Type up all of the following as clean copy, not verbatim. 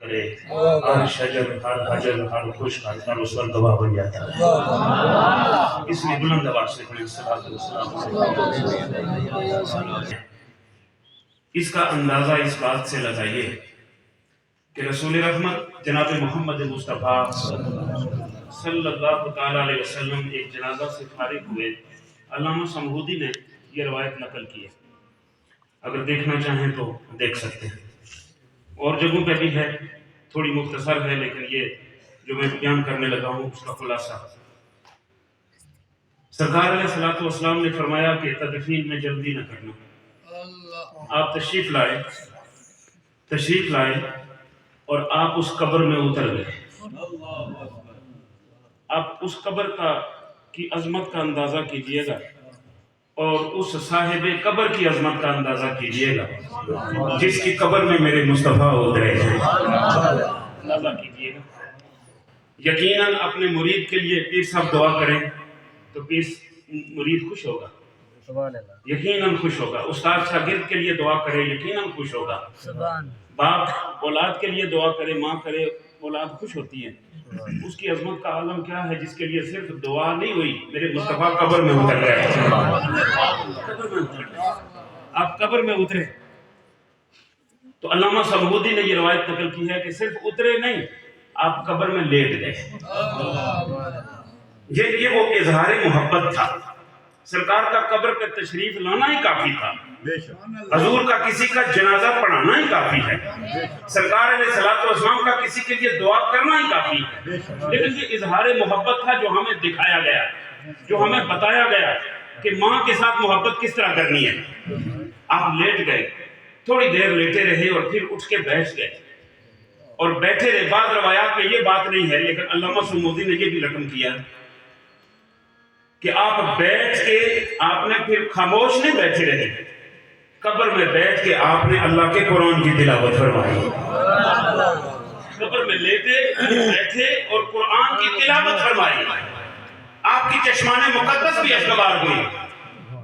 کرے، ہر شجر، ہر حجر، ہر خشک، ہر تر اس پر گواہ بن جاتا ہے۔ اس لیے بلند آواز سے پڑھیں صلوات والسلام۔ اس کا اندازہ اس بات سے لگائیے کہ رسول رحمت جناب محمد مصطفیٰ صلی اللہ تعالیٰ علیہ وسلم ایک جنازہ سے فارغ ہوئے۔ علامہ سمہودی نے یہ روایت نقل کی ہے، اگر دیکھنا چاہیں تو دیکھ سکتے ہیں، اور جگہوں پہ بھی ہے، تھوڑی مختصر ہے، لیکن یہ جو میں بیان کرنے لگا ہوں اس کا خلاصہ۔ سرکار علیہ الصلوۃ والسلام نے فرمایا کہ تدفین میں جلدی نہ کرنا۔ آپ تشریف لائے اور آپ اس قبر میں اتر گئے۔ آپ اس قبر کی عظمت کا اندازہ کیجئے گا اور اس صاحب قبر کی عظمت کا اندازہ کیجئے گا جس کی قبر میں میرے مصطفیٰ اترے ہیں۔ اندازہ کیجئے گا۔ یقیناً اپنے مرید کے لیے پیر صاحب دعا کریں تو پیر مرید خوش ہوگا، یقیناً خوش ہوگا۔ استاد شاگرد کے لیے دعا کرے، یقیناً خوش ہوگا۔ باپ اولاد کے لیے دعا کرے، ماں کرے، اولاد خوش ہوتی ہے۔ اس کی عظمت کا عالم کیا ہے جس کے لیے صرف دعا نہیں ہوئی، میرے مصطفیٰ قبر میں اتر گئے۔ آپ قبر میں اترے تو علامہ سمہودی نے یہ روایت نقل کی ہے کہ صرف اترے نہیں، آپ قبر میں لیٹ گئے۔ یہ وہ اظہار محبت تھا۔ سرکار کا قبر پہ تشریف لانا ہی کافی تھا، حضور کا کسی کا جنازہ پڑھانا ہی کافی ہے، سرکار علیہ الصلوۃ والسلام کا کسی کے لیے دعا کرنا ہی کافی ہے، لیکن یہ اظہار محبت تھا جو ہمیں دکھایا گیا، جو ہمیں بتایا گیا کہ ماں کے ساتھ محبت کس طرح کرنی ہے۔ آپ لیٹ گئے، تھوڑی دیر لیٹے رہے اور پھر اٹھ کے بیٹھ گئے اور بیٹھے رہے۔ بعض روایات میں یہ بات نہیں ہے، لیکن علامہ سمہودی نے یہ بھی رقم کیا کہ آپ بیٹھ کے آپ نے پھر خاموش نہیں بیٹھے رہے، قبر میں بیٹھ کے آپ نے اللہ کے قرآن کی تلاوت فرمائی۔ قبر میں لیٹے بیٹھے اور قرآن کی تلاوت فرمائی۔ آپ کی چشمان مقدس بھی اشکبار ہوئی۔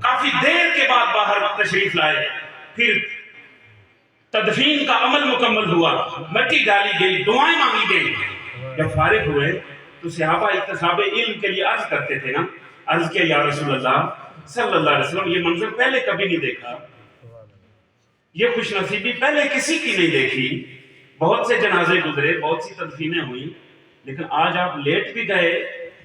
کافی دیر کے بعد باہر تشریف لائے، پھر تدفین کا عمل مکمل ہوا، مٹی ڈالی گئی، دعائیں مانگی گئی۔ جب فارغ ہوئے تو صحابہ اکتساب علم کے لیے عرض کرتے تھے نا، عرض کیا یا رسول اللہ صلی اللہ علیہ وسلم، یہ منظر پہلے کبھی نہیں دیکھا، یہ خوش نصیبی پہلے کسی کی نہیں دیکھی۔ بہت سے جنازے گزرے، بہت سی تدفینیں ہوئیں، لیکن آج آپ لیٹ بھی گئے،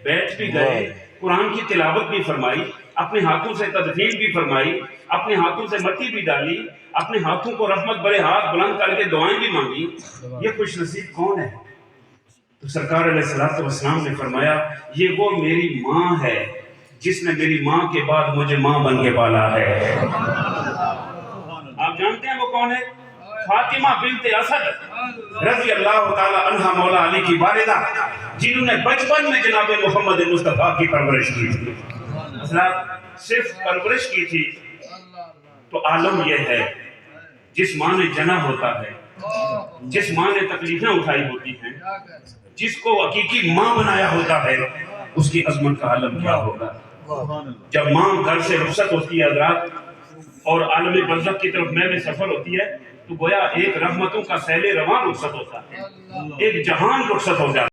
بیٹھ بھی گئے، قرآن کی تلاوت بھی فرمائی، اپنے ہاتھوں سے تدفین بھی فرمائی، اپنے ہاتھوں سے مٹی بھی ڈالی، اپنے ہاتھوں کو رحمت برے ہاتھ بلند کر کے دعائیں بھی مانگی۔ یہ خوش نصیب کون ہے؟ تو سرکار علیہ الصلوۃ والسلام نے فرمایا یہ وہ میری ماں ہے جس نے میری ماں کے بعد مجھے ماں بن کے پالا ہے۔ آپ جانتے ہیں وہ کون ہے؟ فاطمہ بنت اسد رضی اللہ تعالی عنہا، مولا علی کی والدہ، جنہوں نے بچپن میں جناب محمد مصطفیٰ کی پرورش کی تھی۔ صرف پرورش کی تھی تو عالم یہ ہے، جس ماں نے جنا ہوتا ہے، جس ماں نے تکلیفیں اٹھائی ہوتی ہیں، جس کو حقیقی ماں بنایا ہوتا ہے، اس کی عظمت کا عالم کیا ہوگا۔ جب ماں گھر سے رخصت ہوتی ہے حضرات اور عالم برزخ کی طرف میں سفر ہوتی ہے تو گویا ایک رحمتوں کا سیل رواں رخصت ہوتا ہے، ایک جہان رخصت ہو جاتا ہے۔